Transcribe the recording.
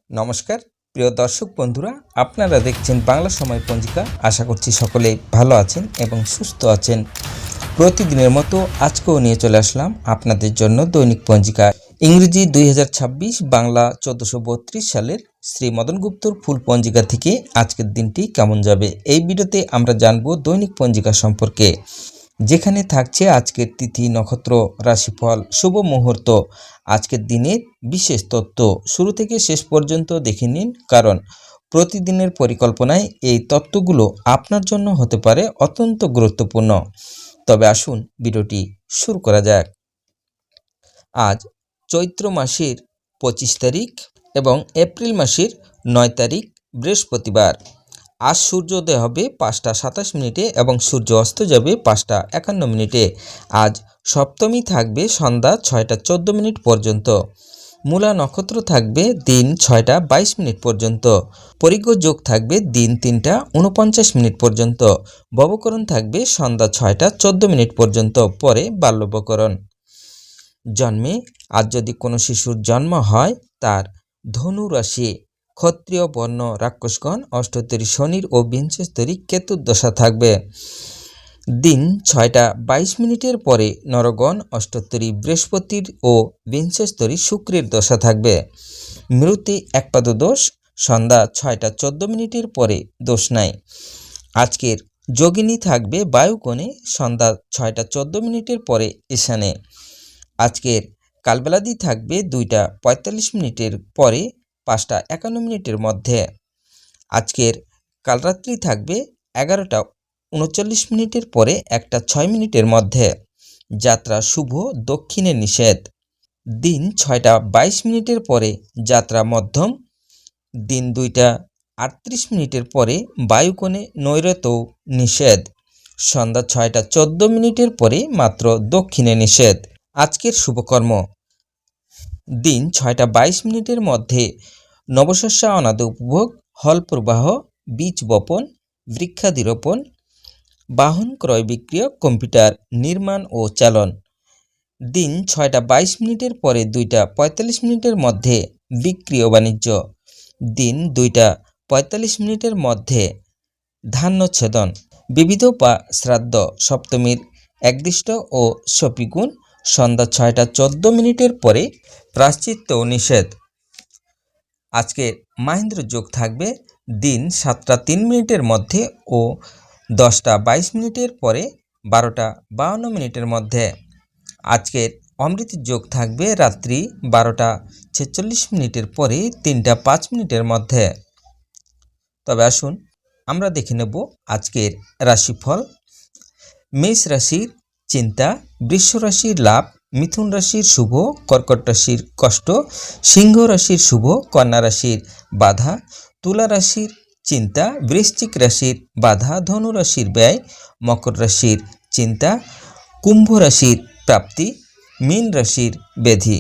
নমস্কার প্রিয় দর্শক বন্ধুরা, আপনারা দেখছেন বাংলা সময় পঞ্জিকা। আশা করছি সকলেই ভালো আছেন এবং সুস্থ আছেন। প্রতিদিনের মতো আজকেও নিয়ে চলে আসলাম আপনাদের জন্য দৈনিক পঞ্জিকা। ইংরেজি 2026, বাংলা 1432 সালের শ্রী মদন গুপ্তর ফুল পঞ্জিকা থেকে আজকের দিনটি কেমন যাবে এই ভিডিওতে আমরা জানব দৈনিক পঞ্জিকা সম্পর্কে, যেখানে থাকছে আজকের তিথি, নক্ষত্র, রাশিফল, শুভ মুহূর্ত, আজকের দিনের বিশেষ তথ্য। শুরু থেকে শেষ পর্যন্ত দেখে নিন, কারণ প্রতিদিনের পরিকল্পনায় এই তথ্যগুলো আপনার জন্য হতে পারে অত্যন্ত গুরুত্বপূর্ণ। তবে আসুন ভিডিওটি শুরু করা যাক। আজ চৈত্র মাসের 25 তারিখ এবং এপ্রিল মাসের 9 তারিখ বৃহস্পতিবার। আজ সূর্যোদয় হবে 5টা 27 মিনিটে এবং সূর্য অস্ত যাবে 5টা 51 মিনিটে। আজ সপ্তমী থাকবে সন্ধ্যা 6টা 14 মিনিট পর্যন্ত। মূলা নক্ষত্র থাকবে দিন 6টা 22 মিনিট পর্যন্ত। পরিজ্ঞ যোগ থাকবে দিন 3টা 49 মিনিট পর্যন্ত। ববকরণ থাকবে সন্ধ্যা 6টা 14 মিনিট পর্যন্ত, পরে বাল্যবকরণ। জন্মে আজ যদি কোনো শিশুর জন্ম হয়, তার ধনু রাশি, ক্ষত্রিয় বর্ণ রাক্ষসগণ, অষ্টোত্তরী শনির ও বিংশস্তরী কেতুর দশা থাকবে। দিন 6টা 22 মিনিটের পরে নরগণ, অষ্টোত্তরী বৃহস্পতির ও বিংশস্তরী শুক্রের দশা থাকবে। মৃত্যু একপাদ দোষ, সন্ধ্যা 6টা 14 মিনিটের পরে দোষ নাই। আজকের যোগিনী থাকবে বায়ুকোণে সন্ধ্যা 6টা 14 মিনিটের পরে ঈশানে। আজকের কালবেলাদি থাকবে 2টা 45 মিনিটের পরে 5টা 51 মিনিটের মধ্যে। আজকের কালরাত্রি থাকবে 11টা 39 মিনিটের পরে 1টা 6 মিনিটের মধ্যে। যাত্রা শুভ, দক্ষিণে নিষেধ। দিন 6টা 22 মিনিটের পরে যাত্রা মধ্যম। দিন 2টা 38 মিনিটের পরে বায়ুকোণে নৈরত্যও নিষেধ। সন্ধ্যা 6টা 14 মিনিটের পরে মাত্র দক্ষিণে নিষেধ। আজকের শুভকর্ম: দিন 6টা 22 মিনিটের মধ্যে নবশস্য অনাদ উপভোগ, হল প্রবাহ, বীজ বপন, বৃক্ষাধিরোপণ, বাহন ক্রয় বিক্রয়, কম্পিউটার নির্মাণ ও চালন। দিন 6টা 22 মিনিটের পরে 2টা 45 মিনিটের মধ্যে বিক্রি ও বাণিজ্য। দিন 2টা 45 মিনিটের মধ্যে ধান্যচ্ছেদন। বিবিধ বা শ্রাদ্ধ। সপ্তমীর একদৃষ্ট ও শপিগুণ। সন্ধ্যা 6টা 14 মিনিটের পরে প্রায়শ্চিত্ত ও নিষেধ। আজকে মাহেন্দ্র যোগ থাকবে দিন 7টা 3 মিনিটের মধ্যে ও 10টা 22 মিনিটের পরে 12টা 52 মিনিটের মধ্যে। আজকের অমৃত যোগ থাকবে রাত্রি 12টা 46 মিনিটের পরে 3টা 5 মিনিটের মধ্যে। তবে আসুন আমরা দেখে নেব আজকের রাশিফল। মেষ রাশির চিন্তা, বৃষ রাশির লাভ, মিথুন রাশির শুভ, কর্কট রাশির কষ্ট, সিংহ রাশির শুভ, কন্যা রাশির বাধা, তুলা রাশির চিন্তা, বৃশ্চিক রাশির বাধা, ধনু রাশির ব্যয়, মকর রাশির চিন্তা, কুম্ভ রাশির প্রাপ্তি, মীন রাশির ব্যাধি।